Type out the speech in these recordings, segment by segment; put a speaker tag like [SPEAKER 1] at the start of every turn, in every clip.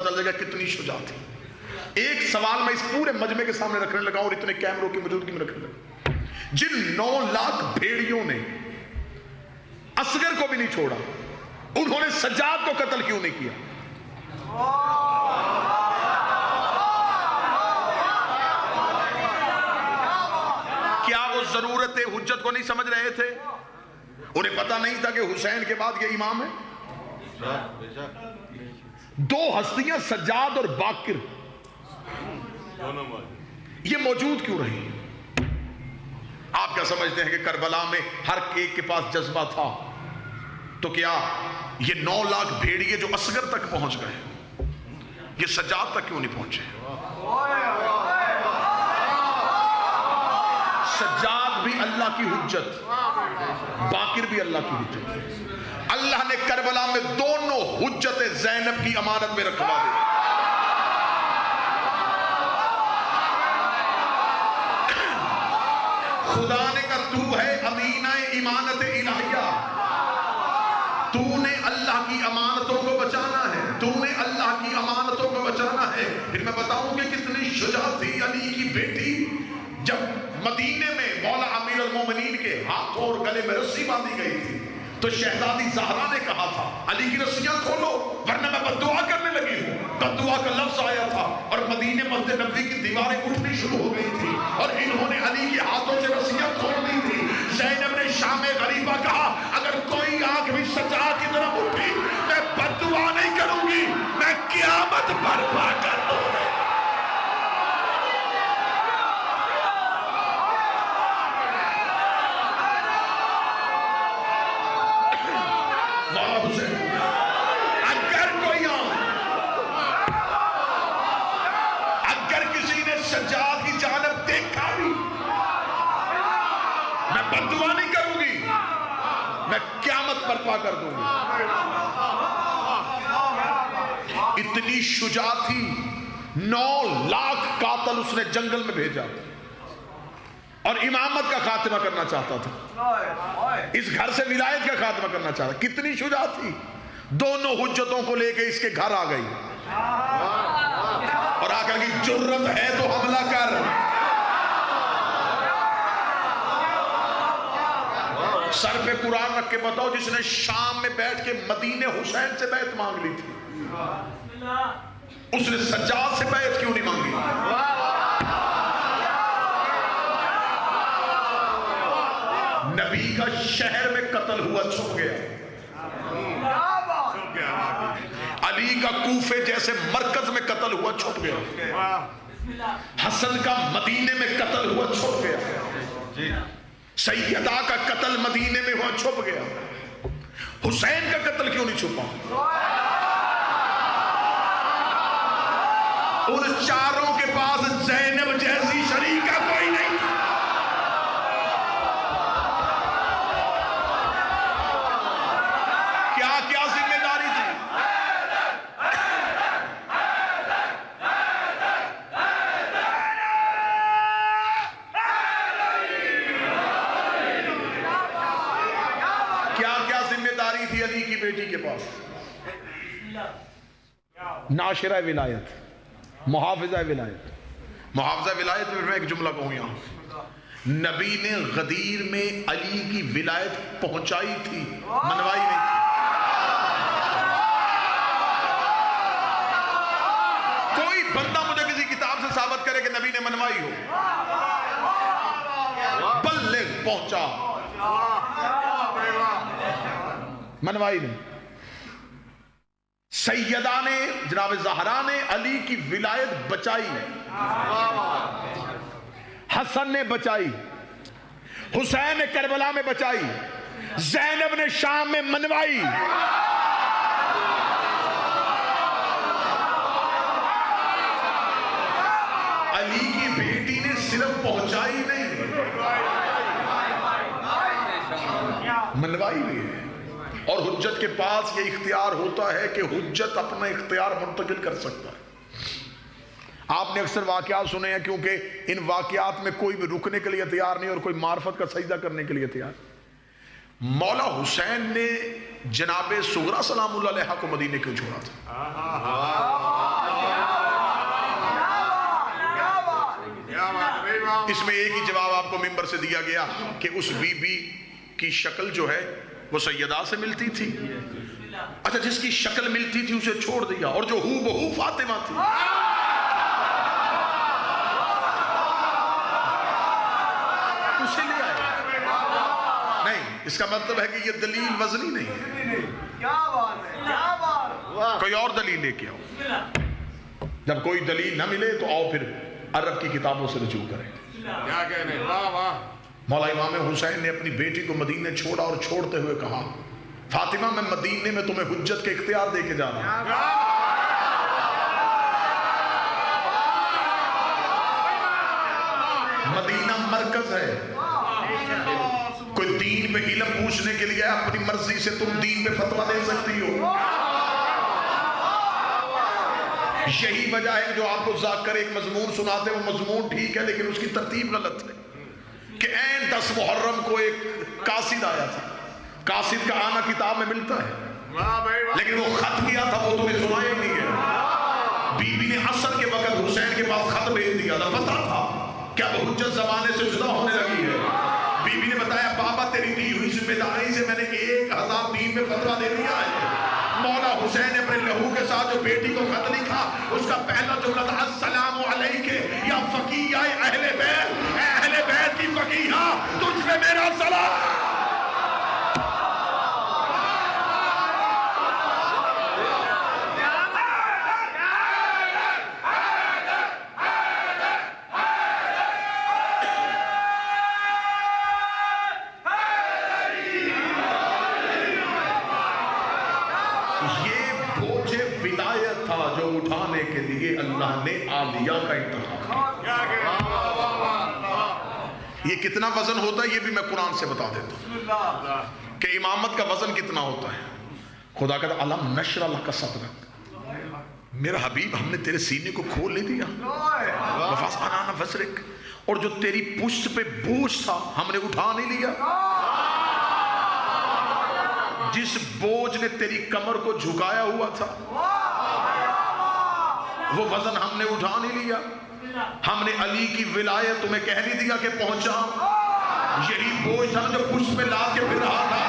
[SPEAKER 1] چل جائے گا کتنی شجاع تھی. ایک سوال میں اس پورے مجمع کے سامنے رکھنے لگا اور اتنے کیمروں کی موجودگی میں رکھنے لگا. جن 9 لاکھ بھیڑیوں نے اصغر کو بھی نہیں چھوڑا, انہوں نے سجاد کو قتل کیوں نہیں کیا؟ کیا وہ ضرورت حجت کو نہیں سمجھ رہے تھے؟ انہیں پتا نہیں تھا کہ حسین کے بعد یہ امام ہے؟ 2 ہستیاں سجاد اور باقر یہ موجود کیوں رہی؟ آپ کیا سمجھتے ہیں کہ کربلا میں ہر ایک کے پاس جذبہ تھا؟ تو کیا یہ 9 لاکھ بھیڑیے جو اصغر تک پہنچ گئے, یہ سجاد تک کیوں نہیں پہنچے؟ سجاد بھی اللہ کی حجت, باقر بھی اللہ کی حجت. اللہ نے کربلا میں دونوں حجت زینب کی امانت میں رکھوا دی. خدا نے کہا تو ہے امینہ امانت الہیہ, تو نے اللہ کی امانتوں کو بچانا ہے, تو نے اللہ کی امانتوں کو بچانا ہے. پھر میں بتاؤں کہ کتنی شجاع تھی علی کی بیٹی. جب مدینے میں مولا امیر المومنین کے ہاتھوں اور گلے میں رسی باندھی گئی تھی تو شہزادی زہرا نے کہا تھا علی کی رسیاں کھولو ورنہ میں بددعا کرنے لگی ہوں. بددعا کا لفظ آیا تھا اور مدینے مسجد نبوی کی دیواریں اٹھنی شروع ہو گئی تھی اور انہوں نے علی کے ہاتھوں سے رسیاں کھول دی تھی. زینب نے شام غریبہ کہا اگر کوئی آنکھ بھی سجاد کی طرف اٹھی میں بددعا نہیں کروں گی, میں قیامت برپا کر دوں گی. بددعا نہیں کروں گی, میں قیامت برپا کر دوں گی. اتنی شجاع تھی, 9 لاکھ قاتل اس نے جنگل میں بھیجا اور امامت کا خاتمہ کرنا چاہتا تھا, اس گھر سے ولایت کا خاتمہ کرنا چاہتا. کتنی شجاع تھی, دونوں حجتوں کو لے کے اس کے گھر آ گئی اور آ کر کی جرت ہے تو حملہ کر. سر پہ قرآن رکھ کے بتاؤ جس نے شام میں بیٹھ کے مدینے حسین سے بیعت مانگ لی تھی, اس نے سجاد سے بیعت کیوں نہیں مانگی؟ نبی کا شہر میں قتل ہوا چھپ گیا, علی کا کوفے جیسے مرکز میں قتل ہوا چھپ گیا, حسن کا مدینے میں قتل ہوا چھپ گیا, سیدہ کا قتل مدینے میں ہوا چھپ گیا. حسین کا قتل کیوں نہیں چھپا؟ ان چاروں کے پاس زینب جیسی شریکہ کوئی نہیں. کیا کیا ذمہ داری تھی؟ علی کی بیٹی کے پاس ناشرہ ولایت, محافظہ ولایت. محافظہ ولایت میں ایک جملہ کہوں یہاں, نبی نے غدیر میں علی کی ولایت پہنچائی تھی, منوائی نہیں تھی. کوئی بندہ مجھے کسی کتاب سے ثابت کرے کہ نبی نے منوائی ہو. بلغ پہنچا, منوائی نہیں. سیدہ نے جناب زہرا نے علی کی ولایت بچائی, حسن نے بچائی, حسین نے کربلا میں بچائی, زینب نے شام میں منوائی. علی کی بیٹی نے صرف پہنچائی نہیں, منوائی بھی ہے. اور حجت کے پاس یہ اختیار ہوتا ہے کہ حجت اپنا اختیار منتقل کر سکتا ہے. آپ نے اکثر واقعات سنے ہیں کیونکہ ان واقعات میں کوئی بھی رکنے کے لیے تیار نہیں اور کوئی معرفت کا سجدہ کرنے کے لیے تیار. مولا حسین نے جناب سغرا سلام اللہ علیہ کو مدینے کیوں چھوڑا تھا؟ اس میں ایک ہی جواب آپ کو ممبر سے دیا گیا کہ اس بی بی کی شکل جو ہے وہ سیدہ سے ملتی تھی. اچھا جس کی شکل ملتی تھی اسے چھوڑ دیا, اور جو ہو بہو فاطمہ تھی. اسے لے آئے. نہیں, اس کا مطلب ہے کہ یہ دلیل وزنی نہیں ہے.
[SPEAKER 2] کیا بات ہے, کیا بات.
[SPEAKER 1] کوئی اور دلیل لے کے آؤ. جب کوئی دلیل نہ ملے تو آؤ پھر عرب کی کتابوں سے رجوع کریں.
[SPEAKER 2] کیا کہنے, واہ واہ.
[SPEAKER 1] مولا امام حسین نے اپنی بیٹی کو مدینے چھوڑا اور چھوڑتے ہوئے کہا, فاطمہ میں مدینے میں تمہیں حجت کے اختیار دے کے جا رہا ہوں. مدینہ مرکز ہے. کوئی دین پہ علم پوچھنے کے لیے اپنی مرضی سے تم دین پہ فتویٰ دے سکتی ہو. یہی وجہ ہے جو آپ کو ذاکر ایک مضمون سناتے ہیں, وہ مضمون ٹھیک ہے لیکن اس کی ترتیب غلط ہے. کہ این 10 محرم کو ایک قاصد آیا تھا. قاصد کا آنا کتاب میں ملتا ہے لیکن وہ خط کیا تھا وہ تمہیں سنایا ہی نہیں ہے. بی بی نے عصر کے وقت حسین کے پاس خط بھیج دیا تھا. پتا تھا کیا وہ حجت زمانے سے جدا ہونے لگی ہے. بی بی نے بتایا, بابا تیری دی ہوئی ذمہ داری سے میں نے 1000 دین میں فتویٰ دے دیا ہے. مولا حسین نے اپنے لہو کے ساتھ جو بیٹی کو خط لکھا اس کا پہلا جملہ تھا, السلام علیک یا فقیہ اہل بیت, اے اہل بیت کی فقیہ تجھ پہ میرا سلام. اٹھانے کے لیے اللہ نے عالیہ کا انتخاب کیا. یہ کتنا وزن ہوتا ہے یہ بھی میں قرآن سے بتا دیتا ہوں کہ امامت کا وزن کتنا ہوتا ہے. خدا کہتا علم نشرح لک صدرک, میرا حبیب ہم نے تیرے سینے کو کھول نہیں دیا. ووضعنا وزرک, اور جو تیری پشت پہ بوجھ تھا ہم نے اٹھا نہیں لیا. جس بوجھ نے تیری کمر کو جھکایا ہوا تھا وہ وزن ہم نے اٹھا نہیں لیا. ہم نے علی کی ولایت تمہیں کہہ نہیں دیا کہ پہنچا. یہی بوجھ تھا جو پشت پہ لاد کے پھر رہا تھا.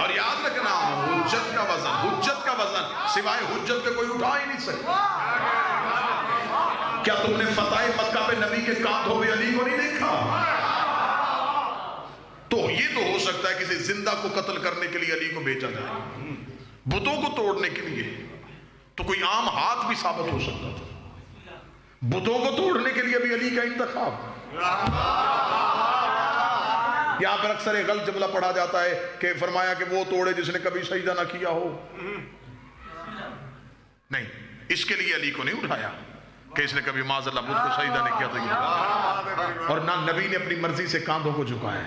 [SPEAKER 1] اور یاد رکھنا, حجت کا وزن سوائے حجت کے کوئی اٹھا ہی نہیں سکتا. کیا تم نے فتح مکہ پہ نبی کے کاندھوں پہ علی کو نہیں دیکھا؟ تو یہ تو ہو سکتا ہے کسی زندہ کو قتل کرنے کے لیے علی کو بھیجا جائے, بتوں کو توڑنے کے لیے تو کوئی عام ہاتھ بھی ثابت ہو سکتا تھا. بتوں کو توڑنے کے لیے بھی علی کا انتخاب. یہاں پر اکثر ایک غلط جملہ پڑھا جاتا ہے کہ فرمایا کہ وہ توڑے جس نے کبھی سجدہ نہ کیا ہو. نہیں, اس کے لیے علی کو نہیں اٹھایا کہ اس نے کبھی معاذ اللہ بدھ کو سجدہ نہیں کیا تو یہ, اور نہ نبی نے اپنی مرضی سے کاندھوں کو جھکایا.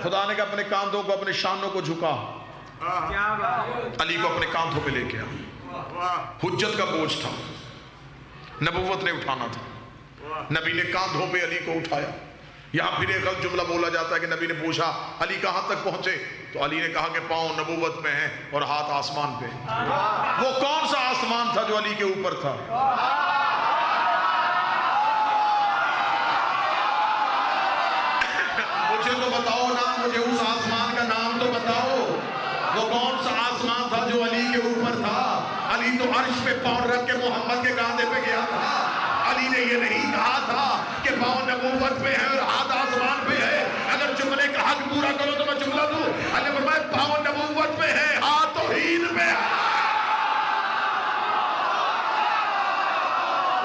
[SPEAKER 1] خدا نے کہا اپنے کاندھوں کو اپنے شانوں کو جھکا, علی کو اپنے کاندھوں پہ لے کے آ. حجت کا بوجھ تھا, نبوت نے اٹھانا تھا. نبی نے کاندھوں پہ علی کو اٹھایا. یہاں پھر ایک غلط جملہ بولا جاتا ہے کہ نبی نے پوچھا علی کہاں تک پہنچے, تو علی نے کہا کہ پاؤں نبوت میں ہیں اور ہاتھ آسمان پہ. وہ کون سا آسمان تھا جو علی کے اوپر تھا؟ مجھے تو بتاؤ نا, مجھے اس آسمان کا نام تو بتاؤ. وہ کون سا آسمان تھا جو علی کے اوپر تھا؟ علی تو عرش پہ پاؤں رکھ کے محمد کے کاندھے پہ گیا تھا. علی نے یہ نہیں کہا تھا کہ پاؤں نبوت پہ ہے اور ہاتھ آسمان پہ ہے. اگر جملے کا حق پورا کرو تو میں جملہ دوں. علی نے فرمایا پاؤں نبوت پہ ہے, ہاتھ توحید پہ ہے.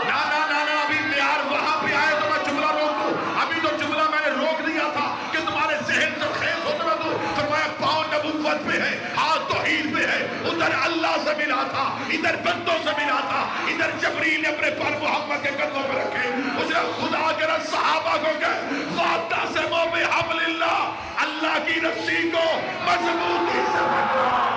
[SPEAKER 1] نا ابھی معیار وہاں پہ آئے تو میں جملہ روک دوں. ابھی تو جملہ میں نے روک دیا تھا کہ تمہارے ذہن سے خیز ہو تو میں دوں. فرمایا پاؤں نبوت پہ ہے, ہاتھ توحید پہ ہے. ادھر اللہ سے ملا تھا, ادھر بندوں سے ملا تھا. ادھر جبریل نے اپنے پر محمد کے قدموں پہ رکھے. اس نے خدا کے رب صحابہ کو کہے وَاعْتَصِمُوا بِحَبْلِ اللَّهِ, اللہ کی رسی کو مضبوطی سے پکڑو.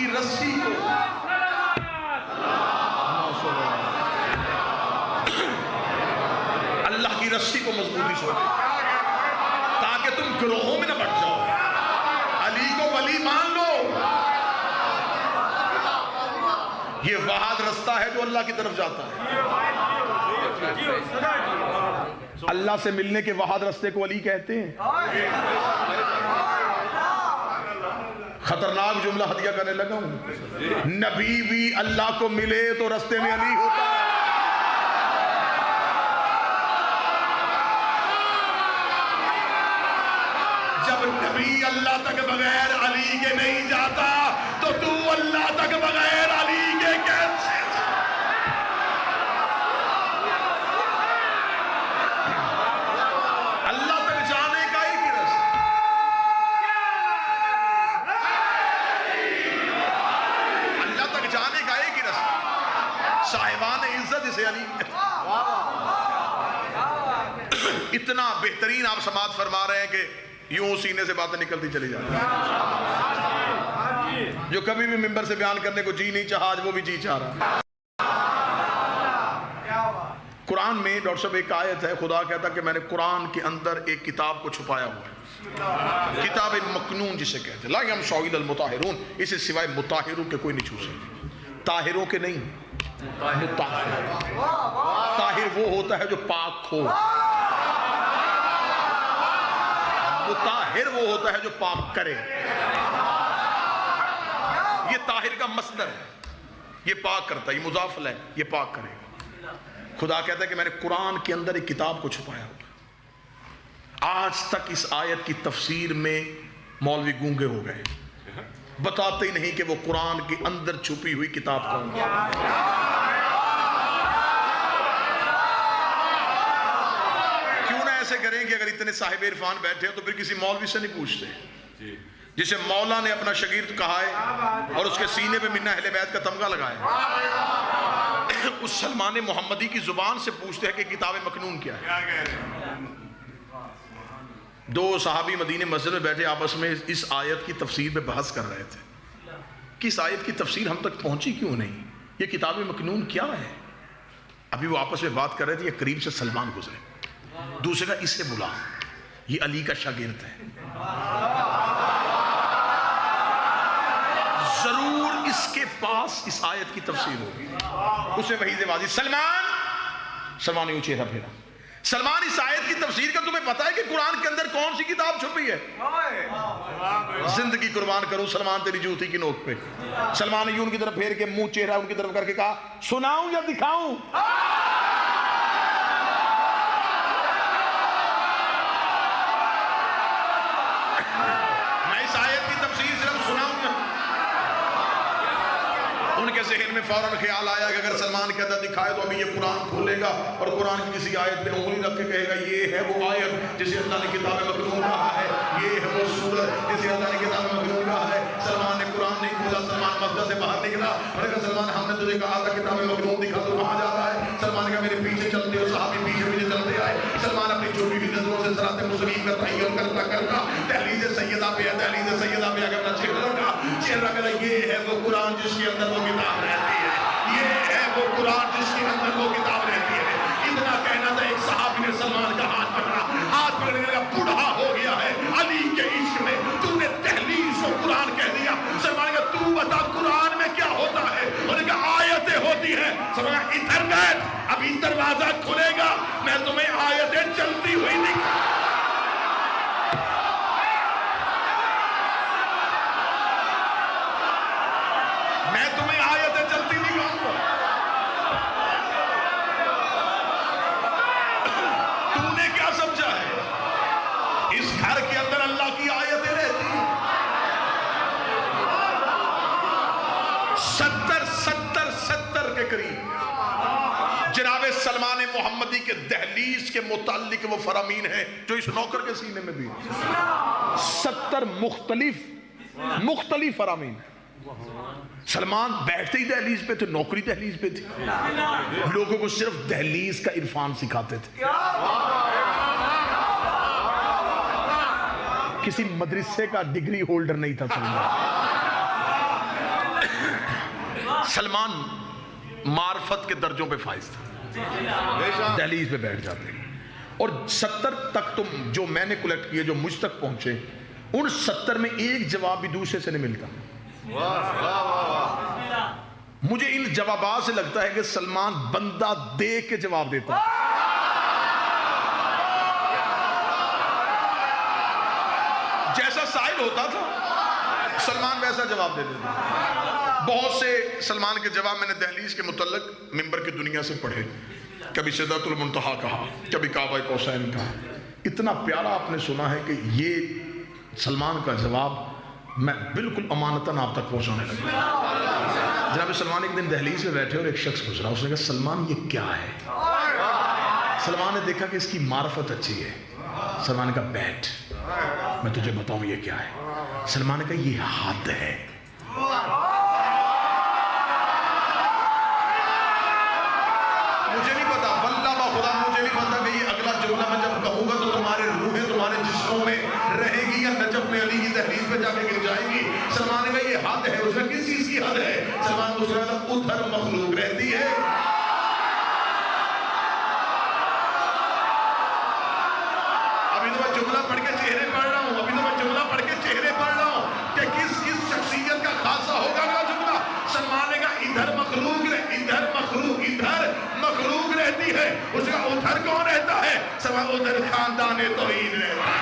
[SPEAKER 1] کی رسی کو اللہ کی رسی کو مضبوطی سے تاکہ تم گروہوں میں نہ بٹ جاؤ. علی کو ولی مان لو. یہ واحد رستہ ہے جو اللہ کی طرف جاتا ہے. اللہ سے ملنے کے واحد رستے کو علی کہتے ہیں. خطرناک جملہ ہدیہ کرنے لگا ہوں. نبی بھی اللہ کو ملے تو رستے میں علی ہوتا ہے. جب نبی اللہ تک بغیر علی کے نہیں جاتا تو تو اللہ تک بغیر علی کے کیسے؟ اللہ تک جانے کا ایک ہی رستہ. اللہ تک جانے کا ایک ہی رستہ. صاحبان عزت اسے علی اتنا بہترین آپ سماعت فرما رہے ہیں کہ یوں سینے سے باتیں نکلتی چلی جاتی ہیں. جو کبھی بھی ممبر سے بیان کرنے کو جی نہیں چاہا آج وہ بھی جی چاہ رہا. قرآن میں ڈاکٹر صاحب ایک آیت ہے, خدا کہتا کہ میں نے قرآن کے اندر ایک کتاب کو چھپایا ہوا ہے. کتاب مکنون جسے کہتے ہیں. لا یمسح الا المطہرون, اسے سوائے مطہروں کے کوئی نہیں چھو سکتے. طاہروں کے نہیں, طاہر وہ ہوتا ہے جو پاک ہو. طاہر وہ ہوتا ہے جو پاک کرے. یہ طاہر کا مصدر ہے, یہ پاک کرتا ہے, یہ مضاف ہے, یہ پاک کرے. خدا کہتا ہے کہ میں نے قرآن کے اندر ایک کتاب کو چھپایا ہوا. آج تک اس آیت کی تفسیر میں مولوی گونگے ہو گئے, بتاتے ہی نہیں کہ وہ قرآن کے اندر چھپی ہوئی کتاب کون ہے. ایسے کریں کہ اگر اتنے صاحب عرفان بیٹھے ہیں تو پھر کسی مولوی سے نہیں پوچھتے. جسے مولا نے اپنا شاگرد کہا ہے اور اس کے سینے پہ منا اہل بیت کا تمغہ لگایا, اس سلمان محمدی کی زبان سے پوچھتے ہیں کہ کتاب مکنون کیا ہے. دو صحابی مدینے مسجد میں بیٹھے آپس میں اس آیت کی تفسیر پہ بحث کر رہے تھے کہ اس آیت کی تفسیر ہم تک پہنچی کیوں نہیں, یہ کتاب مکنون کیا ہے. ابھی وہ آپس میں بات کر رہے تھے, یہ قریب سے سلمان گزرے. دوسرے کا اسے بلا, یہ علی کا شاگرد ہے, ضرور اس کے پاس اس آیت کی تفسیر ہوگی. اسے وحی سے واضح سلمان یوں چہرہ پھیرا. سلمان اس آیت کی تفسیر کا تمہیں پتا ہے کہ قرآن کے اندر کون سی کتاب چھپی ہے؟ زندگی قربان کروں سلمان تیری جوتی کی نوک پہ. سلمان یوں ان کی طرف پھیر کے منہ چہرہ ان کی طرف کر کے کہا سناؤں یا دکھاؤں؟ ذہن میں فوراً خیال آیا کہ اگر سلمان کہتا دکھائے تو ابھی یہ قرآن کھولے گا اور قرآن کی کسی آیت پہ انگلی رکھ کے کہے گا یہ ہے وہ آیت جسے اللہ نے کتاب مکنون کہا ہے, یہ ہے وہ سورت جسے اللہ نے کتاب مکنون کہا ہے. سلمان نے قرآن نہیں کھولا, سلمان مسجد سے باہر نکلا اور کہا سلمان ہم نے تجھے کہا تھا کتاب مکنون دکھا تو کہاں جا رہا ہے؟ سلمان کا میرے پیچھے چلتے ہو, صحابی پیچھے پیچھے چلتے آئے. سلمان اپنی چھوٹی ہوئی نظروں سے صراط مستقیم کا تعین کرتا کرتا دہلیز سیدہ پہ اپنا چہرہ رکھا. چہرہ کہا یہ ہے وہ قرآن جس کے اندر وہ کتاب رہتی ہے, یہ ہے وہ قرآن جس کے اندر وہ کتاب رہتی ہے. اتنا کہنا تھا, ایک صحابی نے سلمان کا ہاتھ پکڑا, ہاتھ پکڑنے کا بوڑھا ہو گیا ہے علی کے عشق میں, تو نے تحلیل و قرآن کہہ دیا. سلمان کا تو بتا قرآن میں کیا ہوتا ہے؟ انہوں نے کہا آیتیں ہوتی ہیں. سلمان ادھر بیٹھ, ابھی دروازہ کھلے گا, میں تمہیں آیتیں چلتی ہوئی دکھا. میں تمہیں آیتیں چلتی دکھاؤں گا. تو نے کیا سمجھا ہے؟ اس گھر کے اندر اللہ کی آیتیں رہتی ہیں. 70 کے قریب جناب سلمان محمدی کے دہلیز کے متعلق وہ فرامین ہیں جو اس نوکر کے سینے میں بھی 70 مختلف فرامین. سلمان بیٹھتے ہی دہلیز پہ تھے, نوکری دہلیز پہ تھی, لوگوں کو صرف دہلیز کا عرفان سکھاتے تھے. کسی مدرسے کا ڈگری ہولڈر نہیں تھا سلمان. سلمان معرفت کے درجوں پہ فائز تھا، دہلیز پہ بیٹھ جاتے اور 70 تک تم جو میں نے کلیکٹ کیے جو مجھ تک پہنچے ان 70 میں ایک جواب بھی دوسرے سے نہیں ملتا. مجھے ان جوابات سے لگتا ہے کہ سلمان بندہ دیکھ کے جواب دیتا ہے. جیسا سائل ہوتا تھا سلمان ویسا جواب دے دیتا. بہت سے سلمان کے جواب میں نے دہلیز کے متعلق ممبر کی دنیا سے پڑھے. کبھی سدرۃ المنتہا کہا، کبھی کعبہ قوسین کہا. اتنا پیارا آپ نے سنا ہے کہ یہ سلمان کا جواب میں بالکل امانتاً آپ تک پہنچانے لگا. جناب سلمان ایک دن دہلیز میں بیٹھے اور ایک شخص گزرا. اس نے کہا سلمان یہ کیا ہے؟ سلمان نے دیکھا کہ اس کی معرفت اچھی ہے. سلمان نے کہا بیٹھ میں تجھے بتاؤں یہ کیا ہے. سلمان نے کہا یہ حد ہے. مجھے نہیں پتا، واللہ خدا مجھے نہیں پتا کہ یہ اگلا جملہ میں جب کہوں گا تو تمہارے روحیں تمہارے جسموں میں رہے گی یا نجف میں علی کی دہلیز پہ جا کے گر جائے گی. سلمان نے کہا یہ حد ہے. اس نے کس چیز کی حد ہے؟ سلمان نے کہا ادھر مخلوق رہتی ہے. ابھی تو میں جملہ پڑھ کے چہرے پڑھ رہا ہوں، ابھی تو میں جملہ پڑھ کے چہرے پڑھ رہا ہوں کہ کس کس شخصیت کا خاصہ ہوگا اگلا جملہ. سلمان نے کہا ادھر مخلوق ادھر مخلوق رہتی ہے. اس کا ادھر کون رہتا ہے؟ سلمان ادھر خاندان توحید رہتا ہے،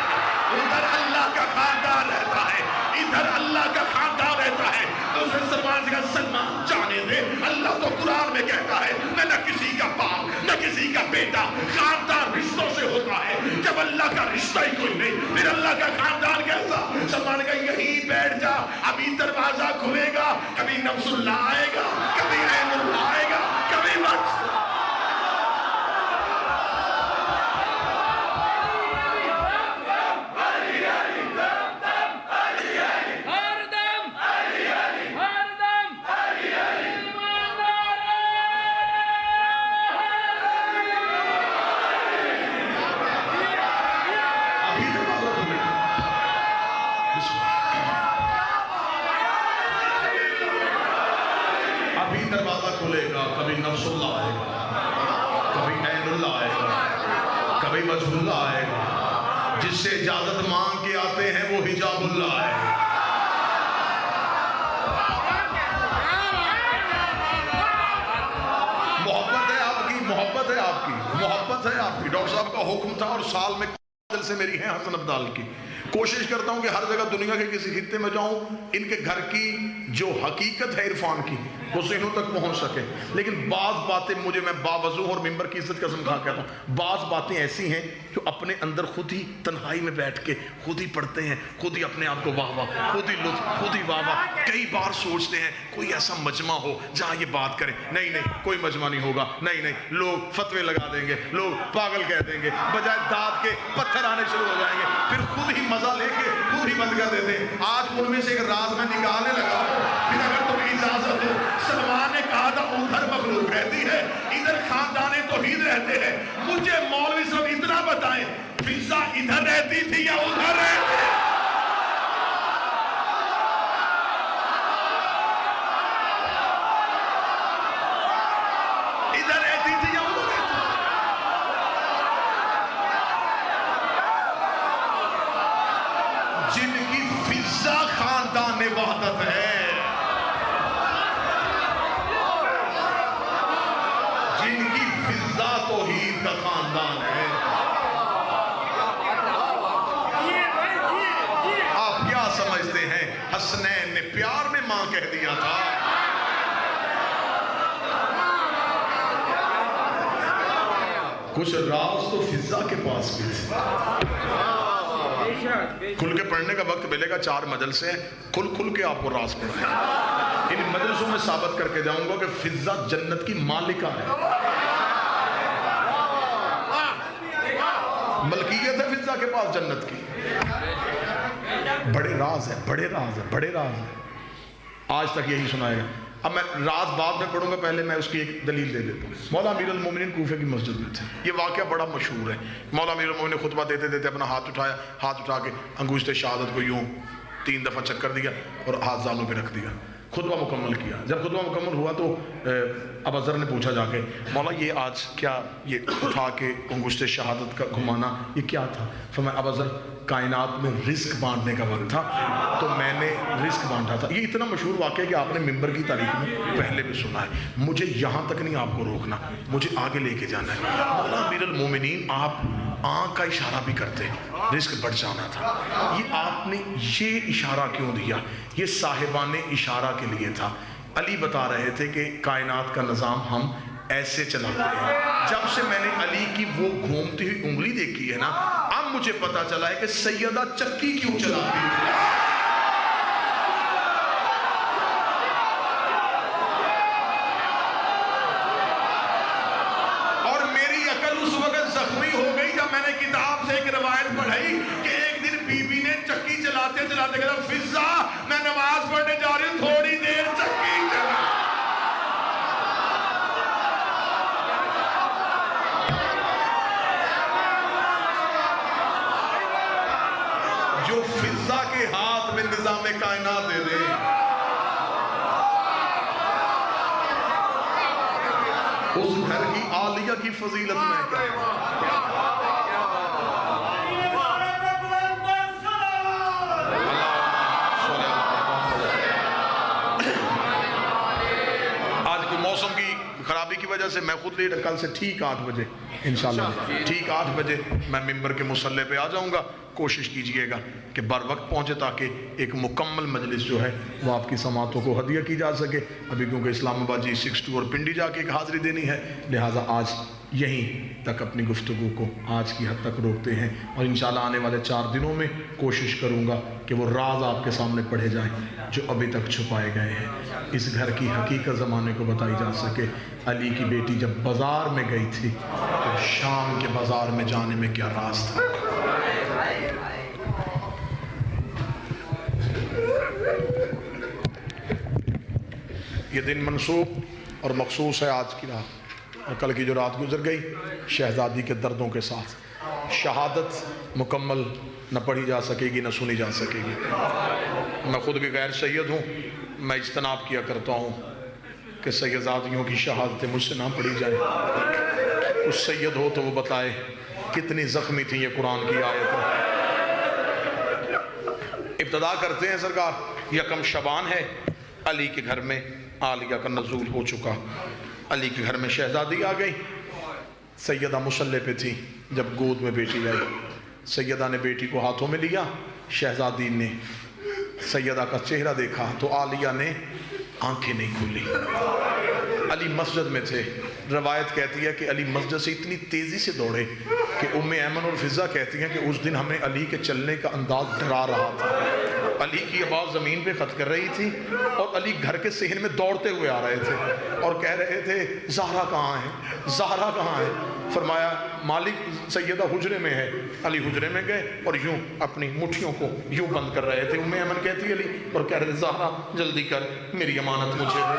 [SPEAKER 1] ادھر اللہ کا خاندان رہتا ہے، ادھر اللہ کا خاندان رہتا ہے. اس نے سلمان سے کہا سلمان جانے دے، اللہ تو قرآن میں کہتا ہے میں نہ کسی کا باپ نہ کسی کا بیٹا، خاندان رشتوں سے ہوتا ہے. جب اللہ کا رشتہ ہی کوئی نہیں پھر اللہ کا خاندان کیسا؟ سلمان نے کہا یہیں بیٹھ جا، ابھی دروازہ کھلے گا، کبھی نفس اللہ آئے گا، کبھی عین اللہ آئے گا، کبھی وقت. دروازہ کھلے گا، کبھی نفس اللہ آئے گا، کبھی عین اللہ آئے گا، کبھی وجہ اللہ آئے گا. جس سے اجازت مانگ کے آتے ہیں وہ حجاب اللہ آئے گا. محبت ہے آپ کی، محبت ہے آپ کی، محبت ہے آپ کی. ڈاکٹر صاحب کا حکم تھا اور سال میں دل سے میری ہیں حسن عبدال کی. کوشش کرتا ہوں کہ ہر جگہ دنیا کے کسی خطے میں جاؤں ان کے گھر کی جو حقیقت ہے عرفان کی وہ ذہنوں تک پہنچ سکے. لیکن بعض باتیں مجھے، میں باوضو اور ممبر کی عزت قسم کھا کہتا ہوں، بعض باتیں ایسی ہیں جو اپنے اندر خود ہی تنہائی میں بیٹھ کے خود ہی پڑھتے ہیں، خود ہی اپنے آپ کو واہ واہ، خود ہی لطف، خود ہی واہ واہ. کئی بار سوچتے ہیں کوئی ایسا مجمع ہو جہاں یہ بات کریں. نہیں کوئی مجمع نہیں ہوگا. نہیں لوگ فتوے لگا دیں گے، لوگ پاگل کہہ دیں گے، بجائے داد کے پتھر آنے شروع ہو جائیں گے، پھر خود ہی مزہ لے کے خود ہی بند کر دیتے ہیں. آج ان میں سے ایک راز میں نکالنے لگا ہوں، پھر اگر تمہیں اجازت ہو. سلمان نے کہا تھا ادھر مخلوق رہتی ہے، ادھر خاندان توحید رہتے ہیں. مجھے مولوی صاحب اتنا بتائیں فضا ادھر رہتی تھی یا ادھر رہتی؟ ادھر رہتی تھی یا ادھر رہتی؟ جن کی فضا خاندان وحدت ہے، جن کی فضا توحید کا خاندان ہے. آپ کیا سمجھتے ہیں حسنین نے پیار میں ماں کہہ دیا تھا؟ کچھ راز تو فضا کے پاس بھی تھے. کھل کے پڑھنے کا وقت ملے گا، 4 مجلسیں کھل کے آپ کو راز پڑھیں. ان مجلسوں میں ثابت کر کے جاؤں گا کہ فضا جنت کی مالکہ ہے. ملکیت ہے فضا کے پاس جنت کی. بڑے راز ہے، بڑے راز ہے، بڑے راز ہے. آج تک یہی سنائے گا. اب میں راز بعد میں پڑھوں گا، پہلے میں اس کی ایک دلیل دے دیتا ہوں. مولا امیر المومنین کوفہ کی مسجد میں تھے. یہ واقعہ بڑا مشہور ہے. مولا امیر المومنین نے خطبہ دیتے دیتے اپنا ہاتھ اٹھایا، ہاتھ اٹھا کے انگشت شہادت کو یوں 3 دفعہ چکر دیا اور ہاتھ زانوں پہ رکھ دیا. خطبہ مکمل کیا. جب خطبہ مکمل ہوا تو ابا ذر نے پوچھا جا کے مولا یہ آج کیا یہ اٹھا کے انگشت شہادت کا گھمانا یہ کیا تھا؟ فرمایا ابا ذر کائنات میں رزق بانٹنے کا وقت تھا تو میں نے رزق بانٹا تھا. یہ اتنا مشہور واقعہ ہے کہ آپ نے ممبر کی تاریخ میں پہلے بھی سنا ہے. مجھے یہاں تک نہیں آپ کو روکنا, مجھے آگے لے کے جانا ہے. مولا امیر المومنین آپ آنکھ کا اشارہ بھی کرتے, رزق بڑھ جانا تھا. یہ آپ نے یہ اشارہ کیوں دیا؟ یہ صاحبان اشارہ کے لیے تھا. علی بتا رہے تھے کہ کائنات کا نظام ہم ایسے چلاتے ہیں. جب سے میں نے علی کی وہ گھومتی ہوئی انگلی دیکھی ہے نا, اب مجھے پتا چلا ہے کہ سیدہ چکی کیوں چلاتی ہے. اور میری عقل اس وقت زخمی ہو گئی جب میں نے کتاب سے ایک روایت پڑھائی کہ ایک دن بی بی نے چکی چلاتے چلاتے کہا فضا میں نماز پڑھنے جا رہی ہوں, تھوڑی دیر چکی چلا. جو فضا کے ہاتھ میں نظام کائنات دے دے, اس گھر کی عالیہ کی فضیلت میں کیا ہے. آج کوئی موسم کی خرابی کی وجہ سے میں خود لیٹ, کل سے ٹھیک 8 بجے انشاءاللہ ٹھیک 8 بجے میں ممبر کے مصلی پہ آ جاؤں گا. کوشش کیجئے گا کہ بر وقت پہنچے تاکہ ایک مکمل مجلس جو ہے وہ آپ کی سماعتوں کو ہدیہ کی جا سکے. ابھی کیونکہ اسلام آباد جی 62 اور پنڈی جا کے ایک حاضری دینی ہے, لہٰذا آج یہیں تک اپنی گفتگو کو آج کی حد تک روکتے ہیں. اور انشاءاللہ آنے والے 4 دنوں میں کوشش کروں گا کہ وہ راز آپ کے سامنے پڑھے جائیں جو ابھی تک چھپائے گئے ہیں, اس گھر کی حقیقت زمانے کو بتائی جا سکے. علی کی بیٹی جب بازار میں گئی تھی تو شام کے بازار میں جانے میں کیا راز تھا. یہ دن منسوب اور مخصوص ہے آج کی رات, اور کل کی جو رات گزر گئی شہزادی کے دردوں کے ساتھ. شہادت مکمل نہ پڑھی جا سکے گی نہ سنی جا سکے گی. میں خود بھی غیر سید ہوں, میں اجتناب کیا کرتا ہوں کہ سیدزادیوں کی شہادتیں مجھ سے نہ پڑھی جائیں. کچھ سید ہو تو وہ بتائے کتنی زخمی تھی یہ قرآن کی آیت. ابتدا کرتے ہیں سرکار, یکم شبان ہے, علی کے گھر میں عالیہ کا نزول ہو چکا. علی کے گھر میں شہزادی آ گئی. سیدہ مصلی پہ تھی جب گود میں بیٹی آئی. سیدہ نے بیٹی کو ہاتھوں میں لیا, شہزادی نے سیدہ کا چہرہ دیکھا تو عالیہ نے آنکھیں نہیں کھولی. علی مسجد میں تھے. روایت کہتی ہے کہ علی مسجد سے اتنی تیزی سے دوڑے کہ ام ایمن اور فضا کہتی ہیں کہ اس دن ہمیں علی کے چلنے کا انداز ڈرا رہا تھا. علی کی آواز زمین پہ خط کر رہی تھی اور علی گھر کے صحن میں دوڑتے ہوئے آ رہے تھے اور کہہ رہے تھے زہرا کہاں ہے, زہرا کہاں ہے. فرمایا مالک سیدہ حجرے میں ہے. علی حجرے میں گئے اور یوں اپنی مٹھیوں کو یوں بند کر رہے تھے. ام ایمن کہتی ہے علی اور کہہ رہے تھے زہرا جلدی کر, میری امانت مجھے دے,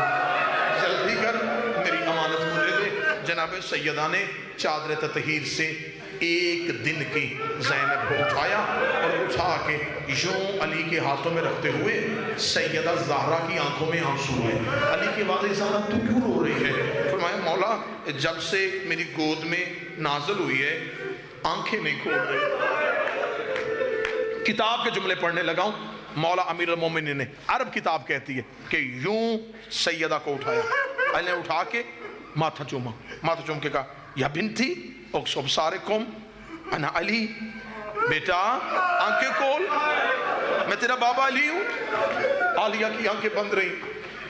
[SPEAKER 1] جلدی کر میری امانت مجھے دے. جناب سیدہ نے چادر تطہیر سے ایک دن کی زینب کو اٹھایا اور اٹھا کے یوں علی کے ہاتھوں میں رکھتے ہوئے سیدہ زہرا کی آنکھوں میں آنسو ہوئے. علی کے والد زہرا تو کیوں رو رہی ہے؟ فرمایا مولا جب سے میری گود میں نازل ہوئی ہے آنکھیں نہیں کھول رہی. کتاب کے جملے پڑھنے لگا ہوں. مولا امیر المومنین نے عرب کتاب کہتی ہے کہ یوں سیدہ کو اٹھایا. علی نے اٹھا کے ماتھا چوما, ماتھا چوم کے کہا یا بنتی اکسب سارکم انا علی, بیٹا آنکھیں کھول, میں تیرا بابا علی ہوں. عالیہ کی آنکھیں بند رہی.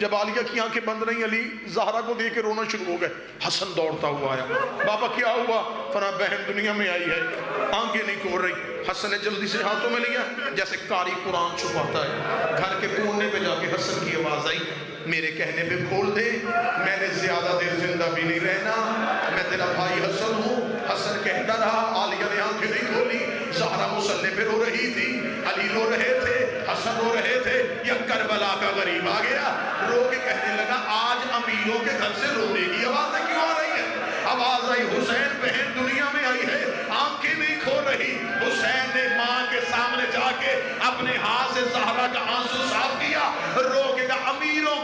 [SPEAKER 1] جب عالیہ کی آنکھیں بند رہی علی زہرا کو دیکھ کے رونا شروع ہو گئے. حسن دوڑتا ہوا آیا, بابا کیا ہوا؟ فرمایا بہن دنیا میں آئی ہے, آنکھیں نہیں کھول رہی. حسن نے جلدی سے ہاتھوں میں لیا جیسے قاری قرآن چھپاتا ہے. گھر کے کونے پہ جا کے حسن کی آواز آئی میرے کہنے پہ کھول دے, میں نے زیادہ دیر زندہ بھی نہیں رہنا, میں تیرا بھائی حسن ہوں. حسن کہتا رہا. عالیہ نے آنکھیں نہیں کھولی. زہرا مصلی پہ رو رہی تھی, علی رو رہے تھے, حسن رو رہے تھے. یا کربلا کا غریب آ گیا, رو کے کہنے لگا آج امیروں کے گھر سے رونے کی آوازیں کیوں آ رہی ہیں؟ آواز آئی حسین بہن دنیا میں آئی ہے, آنکھیں نہیں کھول رہی. حسین نے ماں کے سامنے جا کے اپنے ہاتھ سے زہرا کا آنسو صاف کیا, رو کے کہا امیروں